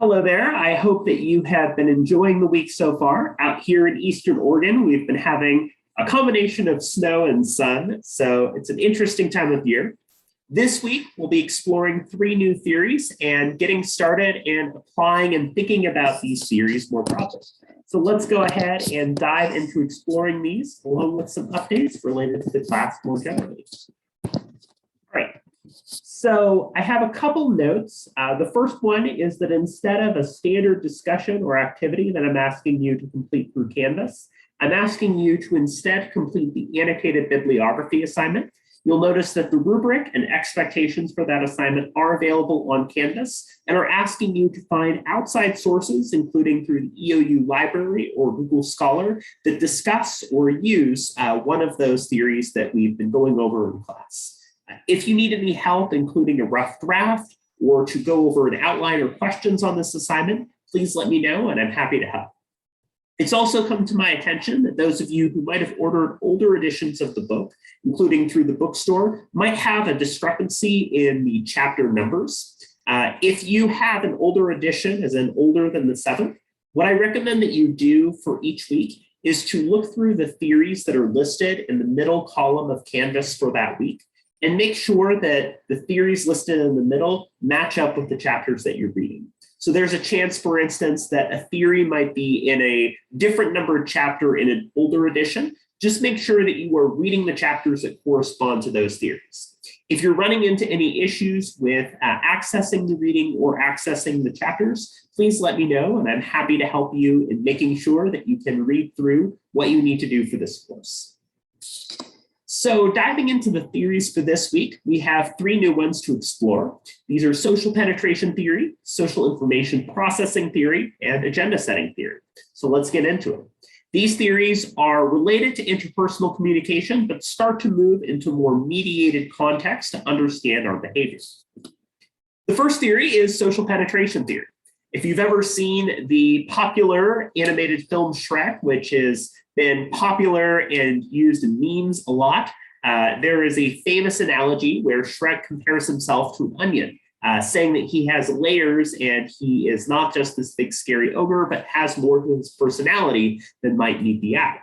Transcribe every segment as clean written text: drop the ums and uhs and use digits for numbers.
Hello there. I hope that you have been enjoying the week so far. Out here in Eastern Oregon, we've been having a combination of snow and sun, so it's an interesting time of year. This week, we'll be exploring 3 new theories and getting started and applying and thinking about these theories more broadly. So let's go ahead and dive into exploring these along with some updates related to the class more generally. All right. So I have a couple notes. The first one is that instead of a standard discussion or activity that I'm asking you to complete through Canvas, I'm asking you to instead complete the annotated bibliography assignment. You'll notice that the rubric and expectations for that assignment are available on Canvas and are asking you to find outside sources, including through the EOU library or Google Scholar, that discuss or use one of those theories that we've been going over in class. If you need any help, including a rough draft or to go over an outline or questions on this assignment, please let me know and I'm happy to help. It's also come to my attention that those of you who might have ordered older editions of the book, including through the bookstore, might have a discrepancy in the chapter numbers. If you have an older edition, as in older than the 7th, what I recommend that you do for each week is to look through the theories that are listed in the middle column of Canvas for that week and make sure that the theories listed in the middle match up with the chapters that you're reading. So there's a chance, for instance, that a theory might be in a different numbered chapter in an older edition. Just make sure that you are reading the chapters that correspond to those theories. If you're running into any issues with accessing the reading or accessing the chapters, please let me know, and I'm happy to help you in making sure that you can read through what you need to do for this course. So diving into the theories for this week, we have 3 new ones to explore. These are social penetration theory, social information processing theory, and agenda setting theory. So let's get into it. These theories are related to interpersonal communication, but start to move into more mediated context to understand our behavior. The first theory is social penetration theory. If you've ever seen the popular animated film Shrek, which has been popular and used in memes a lot, there is a famous analogy where Shrek compares himself to an onion, saying that he has layers and he is not just this big scary ogre, but has more to his personality than might meet the eye.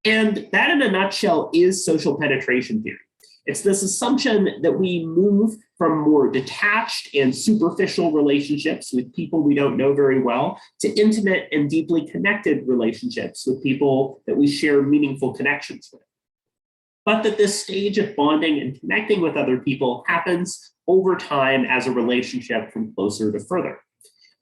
And that in a nutshell is social penetration theory. It's this assumption that we move from more detached and superficial relationships with people we don't know very well to intimate and deeply connected relationships with people that we share meaningful connections with. But that this stage of bonding and connecting with other people happens over time as a relationship from closer to further.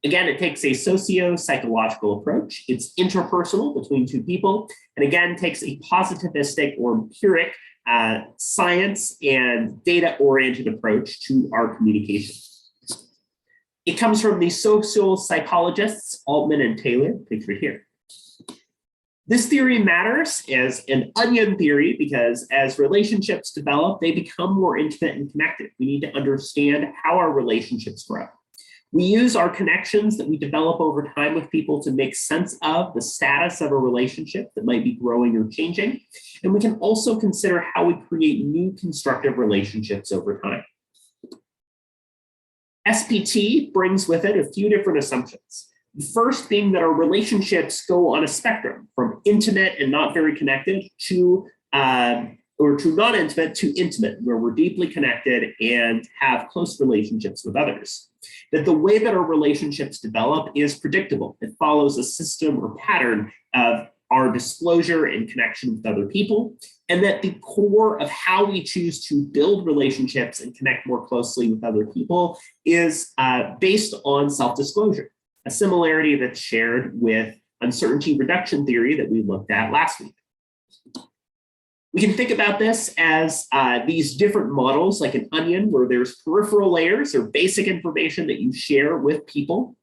Again, it takes a socio-psychological approach. It's interpersonal between 2 people, and again, takes a positivistic or empiric science and data-oriented approach to our communication. It comes from the social psychologists Altman and Taylor, pictured here. This theory matters as an onion theory because as relationships develop, they become more intimate and connected. We need to understand how our relationships grow. We use our connections that we develop over time with people to make sense of the status of a relationship that might be growing or changing. And we can also consider how we create new constructive relationships over time. SPT brings with it a few different assumptions. The first being that our relationships go on a spectrum from intimate and not very connected to non-intimate to intimate, where we're deeply connected and have close relationships with others. That the way that our relationships develop is predictable. It follows a system or pattern of our disclosure and connection with other people, and that the core of how we choose to build relationships and connect more closely with other people is based on self-disclosure, a similarity that's shared with uncertainty reduction theory that we looked at last week. We can think about this as these different models, like an onion, where there's peripheral layers or basic information that you share with people.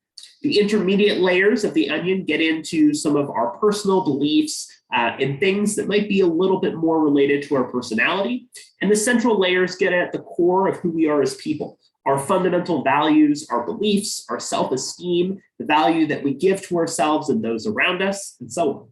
The intermediate layers of the onion get into some of our personal beliefs and things that might be a little bit more related to our personality. And the central layers get at the core of who we are as people, our fundamental values, our beliefs, our self-esteem, the value that we give to ourselves and those around us, and so on.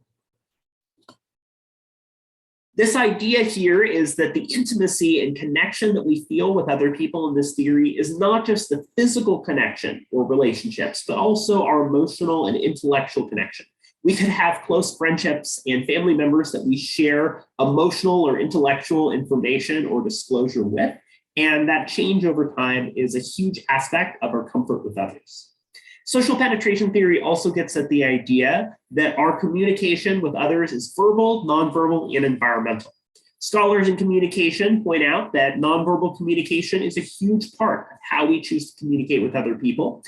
This idea here is that the intimacy and connection that we feel with other people in this theory is not just the physical connection or relationships, but also our emotional and intellectual connection. We could have close friendships and family members that we share emotional or intellectual information or disclosure with, and that change over time is a huge aspect of our comfort with others. Social penetration theory also gets at the idea that our communication with others is verbal, nonverbal, and environmental. Scholars in communication point out that nonverbal communication is a huge part of how we choose to communicate with other people.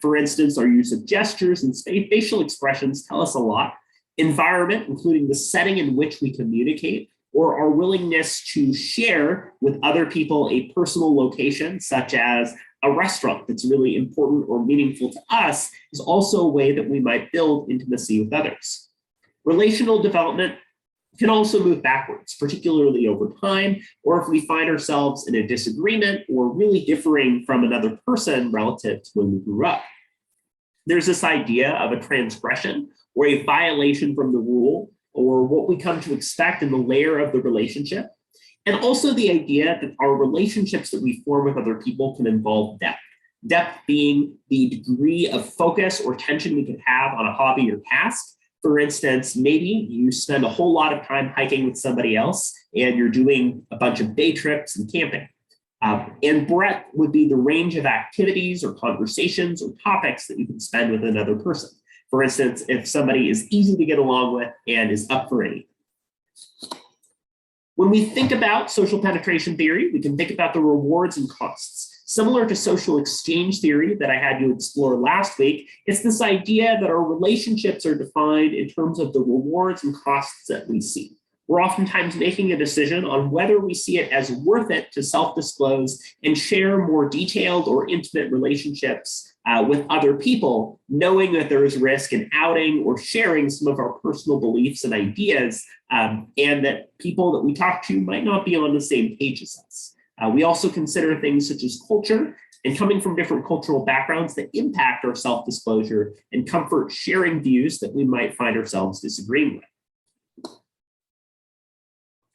For instance, our use of gestures and facial expressions tell us a lot. Environment, including the setting in which we communicate, or our willingness to share with other people a personal location, such as a restaurant that's really important or meaningful to us, is also a way that we might build intimacy with others. Relational development can also move backwards, particularly over time, or if we find ourselves in a disagreement or really differing from another person relative to when we grew up. There's this idea of a transgression or a violation from the rule, or what we come to expect in the layer of the relationship. And also the idea that our relationships that we form with other people can involve depth. Depth being the degree of focus or tension we can have on a hobby or task. For instance, maybe you spend a whole lot of time hiking with somebody else and you're doing a bunch of day trips and camping. And breadth would be the range of activities or conversations or topics that you can spend with another person. For instance, if somebody is easy to get along with and is up for anything. When we think about social penetration theory, we can think about the rewards and costs. Similar to social exchange theory that I had you explore last week, it's this idea that our relationships are defined in terms of the rewards and costs that we see. We're oftentimes making a decision on whether we see it as worth it to self-disclose and share more detailed or intimate relationships with other people, knowing that there is risk in outing or sharing some of our personal beliefs and ideas, and that people that we talk to might not be on the same page as us. We also consider things such as culture and coming from different cultural backgrounds that impact our self-disclosure and comfort sharing views that we might find ourselves disagreeing with.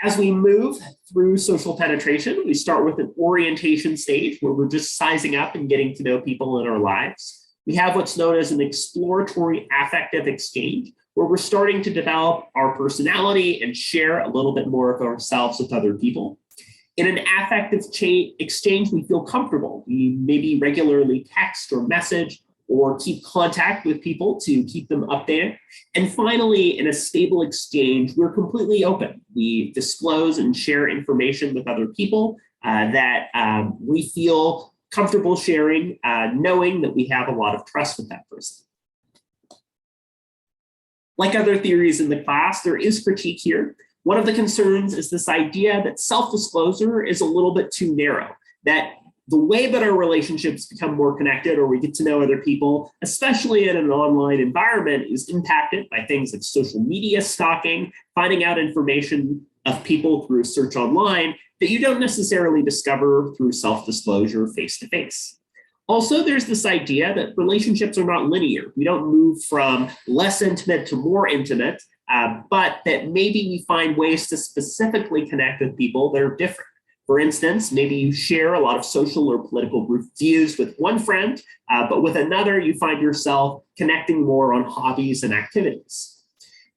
As we move through social penetration, we start with an orientation stage where we're just sizing up and getting to know people in our lives. We have what's known as an exploratory affective exchange, where we're starting to develop our personality and share a little bit more of ourselves with other people. In an affective exchange, we feel comfortable. We maybe regularly text or message or keep contact with people to keep them updated. And finally, in a stable exchange, we're completely open. We disclose and share information with other people that we feel comfortable sharing, knowing that we have a lot of trust with that person. Like other theories in the class, there is critique here. One of the concerns is this idea that self-disclosure is a little bit too narrow, that the way that our relationships become more connected or we get to know other people, especially in an online environment, is impacted by things like social media stalking, finding out information of people through search online that you don't necessarily discover through self-disclosure face-to-face. Also, there's this idea that relationships are not linear. We don't move from less intimate to more intimate, but that maybe we find ways to specifically connect with people that are different. For instance, maybe you share a lot of social or political views with one friend, but with another, you find yourself connecting more on hobbies and activities.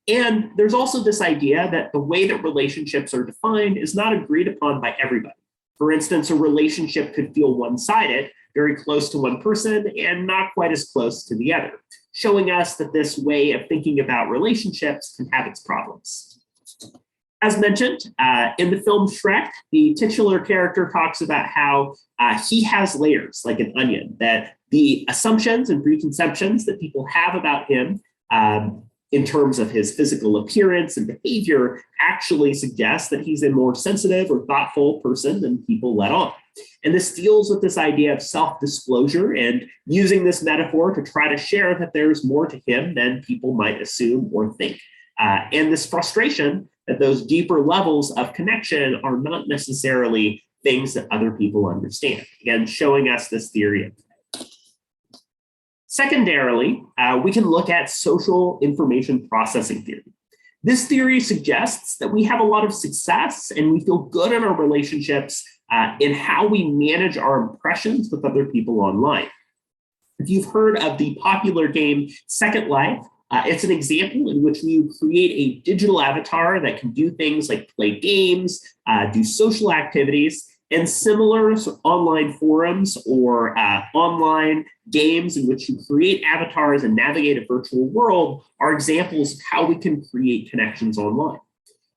And there's also this idea that the way that relationships are defined is not agreed upon by everybody. For instance, a relationship could feel one-sided, very close to one person and not quite as close to the other, showing us that this way of thinking about relationships can have its problems. As mentioned, in the film Shrek, the titular character talks about how he has layers like an onion, that the assumptions and preconceptions that people have about him in terms of his physical appearance and behavior actually suggest that he's a more sensitive or thoughtful person than people let on. And this deals with this idea of self-disclosure and using this metaphor to try to share that there's more to him than people might assume or think. And this frustration that those deeper levels of connection are not necessarily things that other people understand. Again, showing us this theory. Secondarily, we can look at social information processing theory. This theory suggests that we have a lot of success and we feel good in our relationships in how we manage our impressions with other people online. If you've heard of the popular game Second Life, it's an example in which we create a digital avatar that can do things like play games, do social activities, and similar online forums or online games in which you create avatars and navigate a virtual world are examples of how we can create connections online.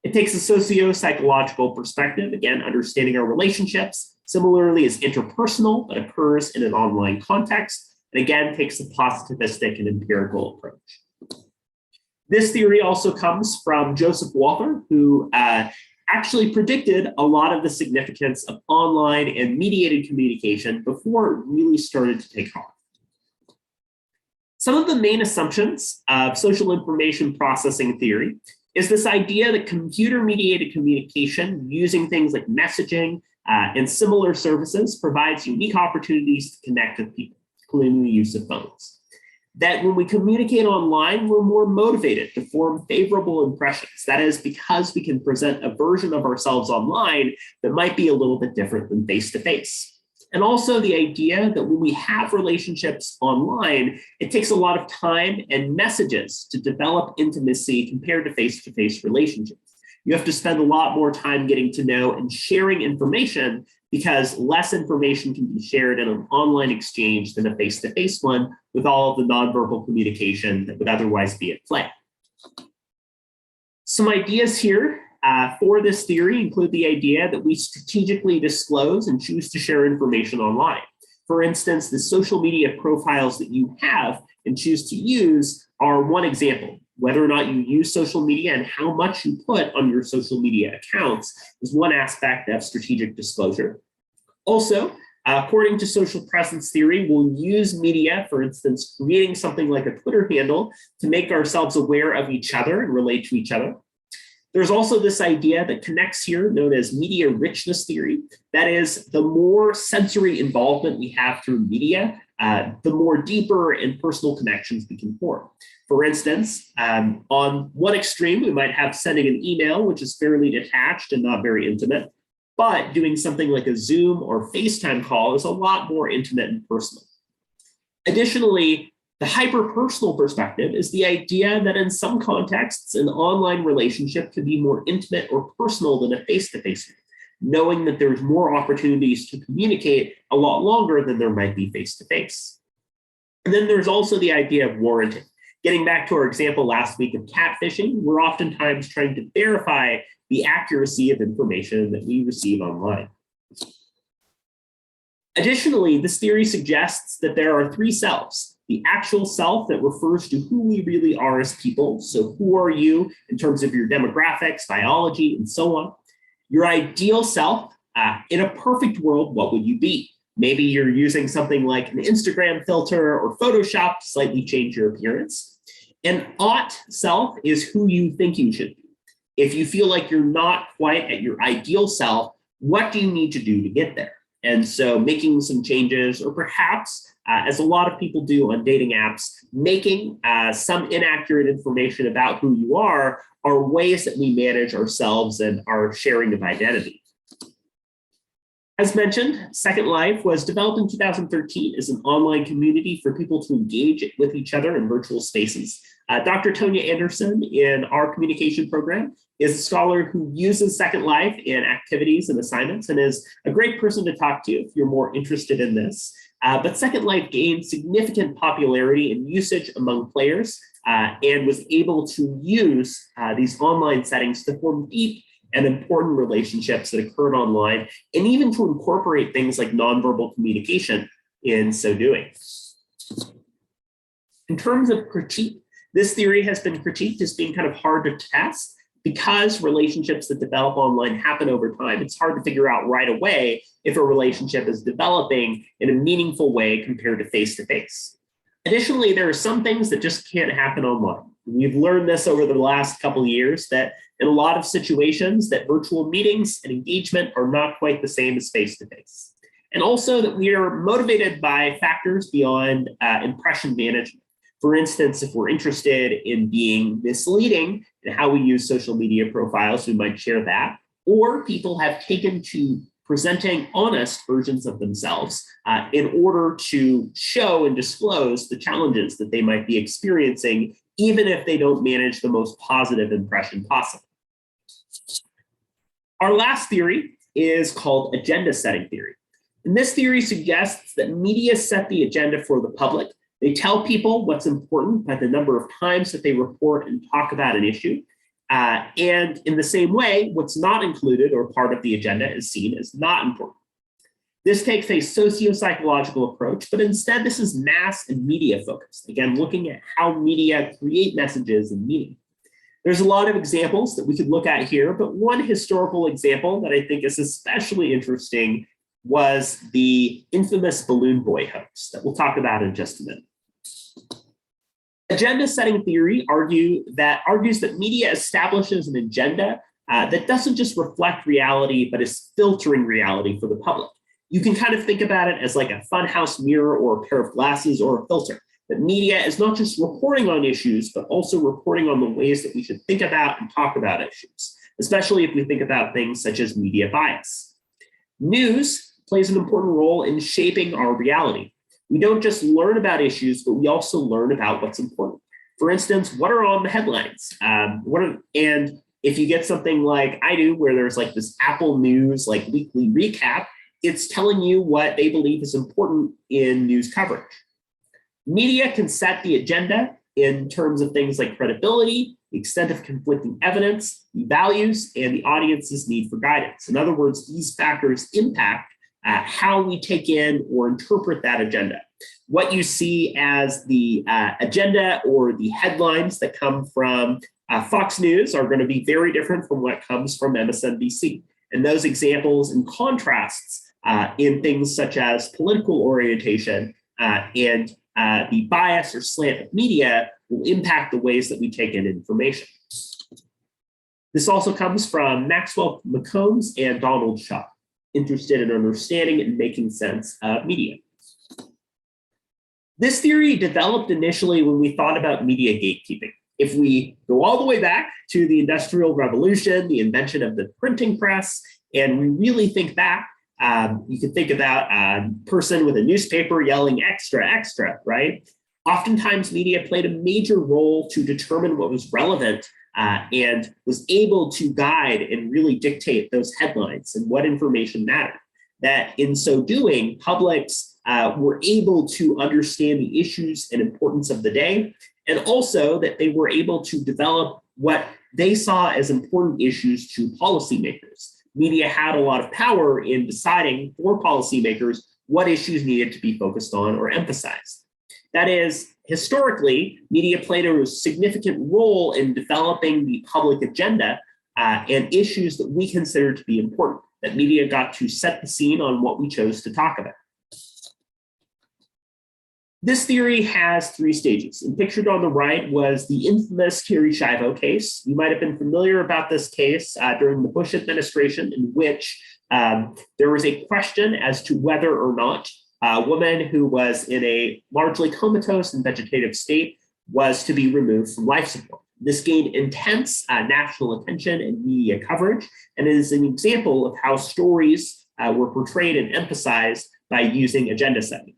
It takes a socio-psychological perspective, again, understanding our relationships, similarly is interpersonal, but occurs in an online context, and again, takes a positivistic and empirical approach. This theory also comes from Joseph Walther, who actually predicted a lot of the significance of online and mediated communication before it really started to take off. Some of the main assumptions of social information processing theory is this idea that computer-mediated communication using things like messaging and similar services provides unique opportunities to connect with people, including the use of phones. That when we communicate online, we're more motivated to form favorable impressions. That is because we can present a version of ourselves online that might be a little bit different than face-to-face. And also the idea that when we have relationships online, it takes a lot of time and messages to develop intimacy compared to face-to-face relationships. You have to spend a lot more time getting to know and sharing information because less information can be shared in an online exchange than a face-to-face one with all of the nonverbal communication that would otherwise be at play. Some ideas here for this theory include the idea that we strategically disclose and choose to share information online. For instance, the social media profiles that you have and choose to use are one example. Whether or not you use social media and how much you put on your social media accounts is one aspect of strategic disclosure. Also, according to social presence theory, we'll use media, for instance, creating something like a Twitter handle to make ourselves aware of each other and relate to each other. There's also this idea that connects here known as media richness theory. That is, the more sensory involvement we have through media, the more deeper and personal connections we can form. For instance, on one extreme, we might have sending an email, which is fairly detached and not very intimate, but doing something like a Zoom or FaceTime call is a lot more intimate and personal. Additionally, the hyper-personal perspective is the idea that in some contexts, an online relationship can be more intimate or personal than a face-to-face one, knowing that there's more opportunities to communicate a lot longer than there might be face-to-face. And then there's also the idea of warranting. Getting back to our example last week of catfishing, we're oftentimes trying to verify the accuracy of information that we receive online. Additionally, this theory suggests that there are three selves. The actual self that refers to who we really are as people. So who are you in terms of your demographics, biology, and so on. Your ideal self, in a perfect world, what would you be? Maybe you're using something like an Instagram filter or Photoshop to slightly change your appearance. An ought self is who you think you should be. If you feel like you're not quite at your ideal self, what do you need to do to get there? And so making some changes, or perhaps, as a lot of people do on dating apps, making some inaccurate information about who you are ways that we manage ourselves and our sharing of identity. As mentioned, Second Life was developed in 2013 as an online community for people to engage with each other in virtual spaces. Dr. Tonya Anderson in our communication program is a scholar who uses Second Life in activities and assignments and is a great person to talk to if you're more interested in this. But Second Life gained significant popularity and usage among players and was able to use these online settings to form deep and important relationships that occurred online, and even to incorporate things like nonverbal communication in so doing. In terms of critique, this theory has been critiqued as being kind of hard to test because relationships that develop online happen over time. It's hard to figure out right away if a relationship is developing in a meaningful way compared to face-to-face. Additionally, there are some things that just can't happen online. We've learned this over the last couple of years that in a lot of situations that virtual meetings and engagement are not quite the same as face-to-face. And also that we are motivated by factors beyond impression management. For instance, if we're interested in being misleading in how we use social media profiles, we might share that. Or people have taken to presenting honest versions of themselves in order to show and disclose the challenges that they might be experiencing, even if they don't manage the most positive impression possible. Our last theory is called agenda setting theory. And this theory suggests that media set the agenda for the public. They tell people what's important by the number of times that they report and talk about an issue. And in the same way, what's not included or part of the agenda is seen as not important. This takes a socio-psychological approach, but instead this is mass and media focused. Again, looking at how media create messages and meaning. There's a lot of examples that we could look at here, but one historical example that I think is especially interesting was the infamous Balloon Boy hoax that we'll talk about in just a minute. Agenda setting theory argues that media establishes an agenda that doesn't just reflect reality, but is filtering reality for the public. You can kind of think about it as like a funhouse mirror or a pair of glasses or a filter. That media is not just reporting on issues, but also reporting on the ways that we should think about and talk about issues, especially if we think about things such as media bias. News plays an important role in shaping our reality. We don't just learn about issues, but we also learn about what's important. For instance, what are on the headlines? And if you get something like I do, where there's like this Apple News like weekly recap, it's telling you what they believe is important in news coverage. Media can set the agenda in terms of things like credibility, the extent of conflicting evidence, the values, and the audience's need for guidance. In other words, these factors impact how we take in or interpret that agenda. What you see as the agenda or the headlines that come from Fox News are going to be very different from what comes from MSNBC. And those examples and contrasts in things such as political orientation and the bias or slant of media will impact the ways that we take in information. This also comes from Maxwell McCombs and Donald Shaw, interested in understanding and making sense of media. This theory developed initially when we thought about media gatekeeping. If we go all the way back to the Industrial Revolution, the invention of the printing press, and we really think back, you can think about a person with a newspaper yelling extra, extra, right? Oftentimes media played a major role to determine what was relevant and was able to guide and really dictate those headlines and what information mattered. That in so doing, publics were able to understand the issues and importance of the day, and also that they were able to develop what they saw as important issues to policymakers. Media had a lot of power in deciding for policymakers what issues needed to be focused on or emphasized. That is, historically, media played a significant role in developing the public agenda and issues that we consider to be important, that media got to set the scene on what we chose to talk about. This theory has three stages, and pictured on the right was the infamous Terri Schiavo case. You might have been familiar about this case during the Bush administration, in which there was a question as to whether or not a woman who was in a largely comatose and vegetative state was to be removed from life support. This gained intense national attention and media coverage, and is an example of how stories were portrayed and emphasized by using agenda setting.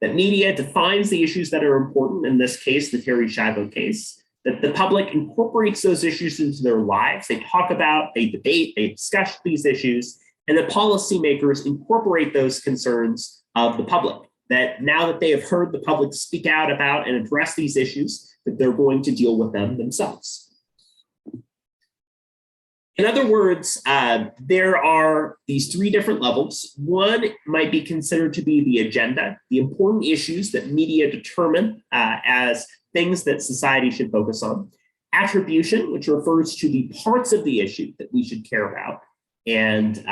That media defines the issues that are important, in this case, the Terri Schiavo case, that the public incorporates those issues into their lives. They talk about, they debate, they discuss these issues, and that policymakers incorporate those concerns of the public. That now that they have heard the public speak out about and address these issues, that they're going to deal with them themselves. In other words, there are these three different levels. One might be considered to be the agenda, the important issues that media determine as things that society should focus on. Attribution, which refers to the parts of the issue that we should care about, and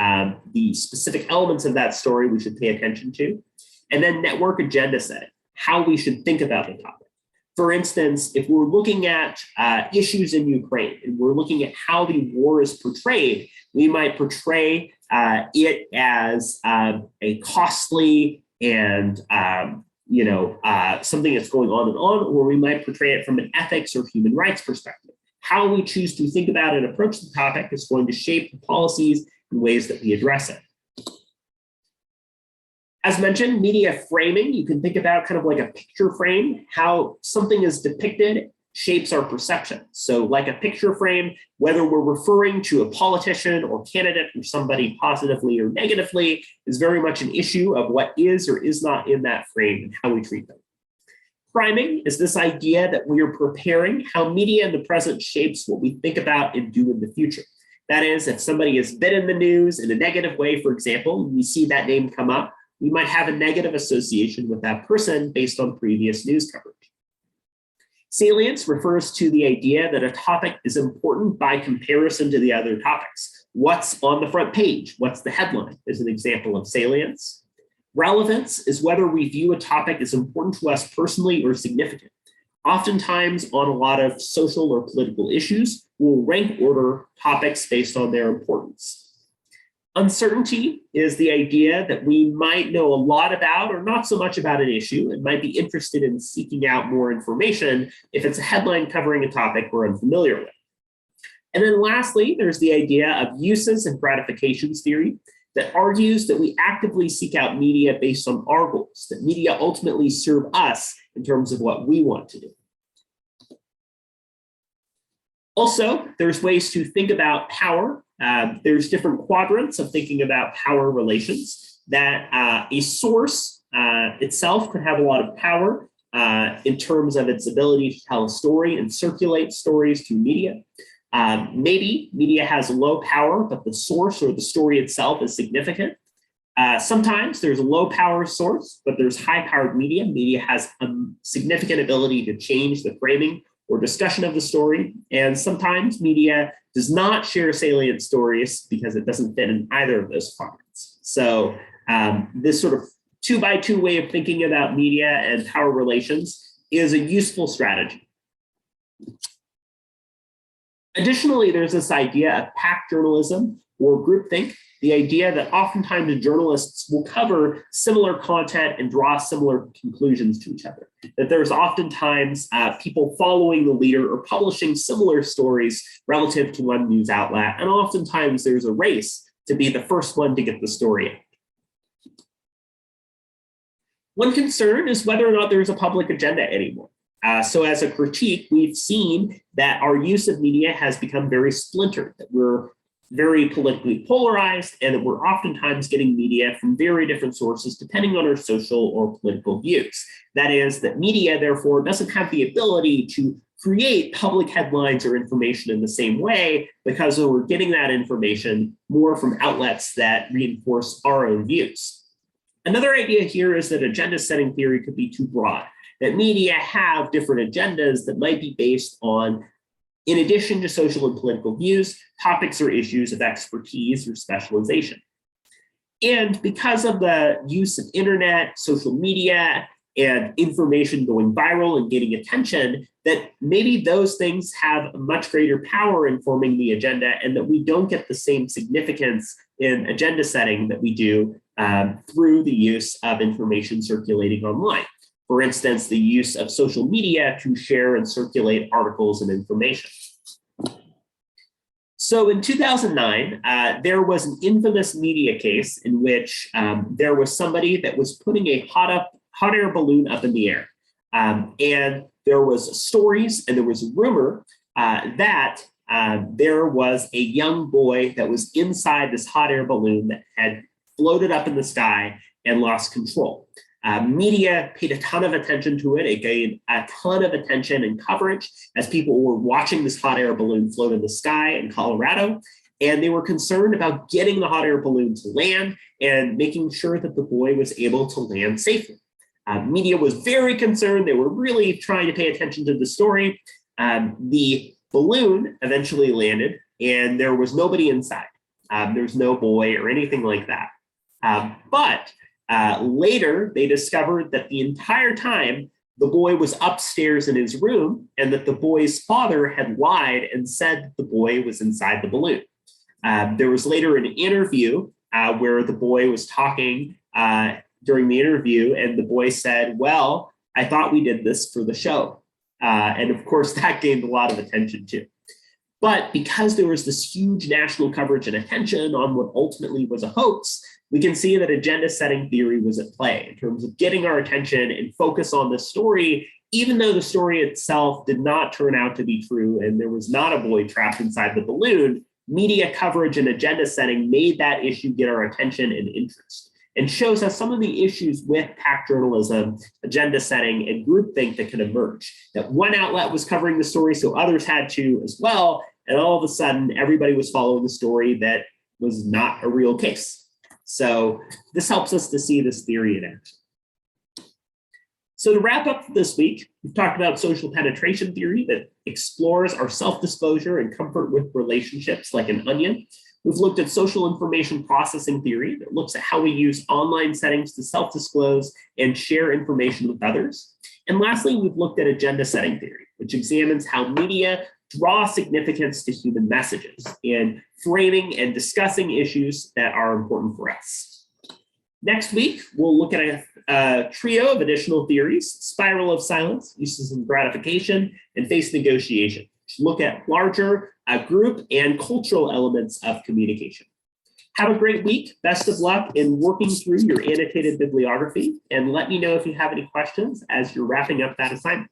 the specific elements of that story we should pay attention to. And then network agenda setting, how we should think about the topic. For instance, if we're looking at issues in Ukraine and we're looking at how the war is portrayed, we might portray it as a costly and something that's going on, or we might portray it from an ethics or human rights perspective. How we choose to think about and approach the topic is going to shape the policies and ways that we address it. As mentioned, media framing, you can think about kind of like a picture frame, how something is depicted shapes our perception. So like a picture frame, whether we're referring to a politician or candidate or somebody positively or negatively, is very much an issue of what is or is not in that frame and how we treat them. Priming is this idea that we are preparing how media in the present shapes what we think about and do in the future. That is, if somebody has been in the news in a negative way, for example, we see that name come up, we might have a negative association with that person based on previous news coverage. Salience refers to the idea that a topic is important by comparison to the other topics. What's on the front page? What's the headline? Is an example of salience. Relevance is whether we view a topic as important to us personally or significant. Oftentimes, on a lot of social or political issues, we'll rank order topics based on their importance. Uncertainty is the idea that we might know a lot about or not so much about an issue and might be interested in seeking out more information if it's a headline covering a topic we're unfamiliar with. And then lastly, there's the idea of uses and gratifications theory that argues that we actively seek out media based on our goals, that media ultimately serve us in terms of what we want to do. Also, there's ways to think about power. There's different quadrants of thinking about power relations, that a source itself could have a lot of power in terms of its ability to tell a story and circulate stories through media. Maybe media has low power, but the source or the story itself is significant. Sometimes there's a low power source, but there's high powered media. Media has a significant ability to change the framing or discussion of the story. And sometimes media does not share salient stories because it doesn't fit in either of those quadrants. So this sort of 2x2 way of thinking about media and power relations is a useful strategy. Additionally, there's this idea of pack journalism or groupthink, the idea that oftentimes journalists will cover similar content and draw similar conclusions to each other. That there's oftentimes people following the leader or publishing similar stories relative to one news outlet, and oftentimes there's a race to be the first one to get the story out. One concern is whether or not there's a public agenda anymore. So as a critique, we've seen that our use of media has become very splintered, that we're very politically polarized, and that we're oftentimes getting media from very different sources depending on our social or political views. That is, that media, therefore, doesn't have the ability to create public headlines or information in the same way because we're getting that information more from outlets that reinforce our own views. Another idea here is that agenda setting theory could be too broad, that media have different agendas that might be based on, in addition to social and political views, topics or issues of expertise or specialization. And because of the use of internet, social media, and information going viral and getting attention, that maybe those things have a much greater power in forming the agenda, and that we don't get the same significance in agenda setting that we do through the use of information circulating online. For instance, the use of social media to share and circulate articles and information. So in 2009, there was an infamous media case in which there was somebody that was putting a hot air balloon up in the air. And there was stories and there was a rumor that there was a young boy that was inside this hot air balloon that had floated up in the sky and lost control. Media paid a ton of attention to it. It gained a ton of attention and coverage as people were watching this hot air balloon float in the sky in Colorado. And they were concerned about getting the hot air balloon to land and making sure that the boy was able to land safely. Media was very concerned. They were really trying to pay attention to the story. The balloon eventually landed and there was nobody inside. There's no boy or anything like that. But later, they discovered that the entire time the boy was upstairs in his room and that the boy's father had lied and said the boy was inside the balloon. There was later an interview where the boy was talking during the interview, and the boy said, well, I thought we did this for the show. And of course, that gained a lot of attention too. But because there was this huge national coverage and attention on what ultimately was a hoax, we can see that agenda setting theory was at play in terms of getting our attention and focus on this story, even though the story itself did not turn out to be true and there was not a boy trapped inside the balloon. Media coverage and agenda setting made that issue get our attention and interest, and shows us some of the issues with PAC journalism, agenda setting, and groupthink that can emerge. That one outlet was covering the story, so others had to as well, and all of a sudden, everybody was following the story that was not a real case. So this helps us to see this theory in action. So to wrap up this week, we've talked about social penetration theory that explores our self-disclosure and comfort with relationships like an onion. We've looked at social information processing theory that looks at how we use online settings to self-disclose and share information with others. And lastly, we've looked at agenda setting theory, which examines how media draw significance to human messages and framing and discussing issues that are important for us. Next week, we'll look at a trio of additional theories: spiral of silence, uses of gratification, and face negotiation, which look at larger group and cultural elements of communication. Have a great week. Best of luck in working through your annotated bibliography, and let me know if you have any questions as you're wrapping up that assignment.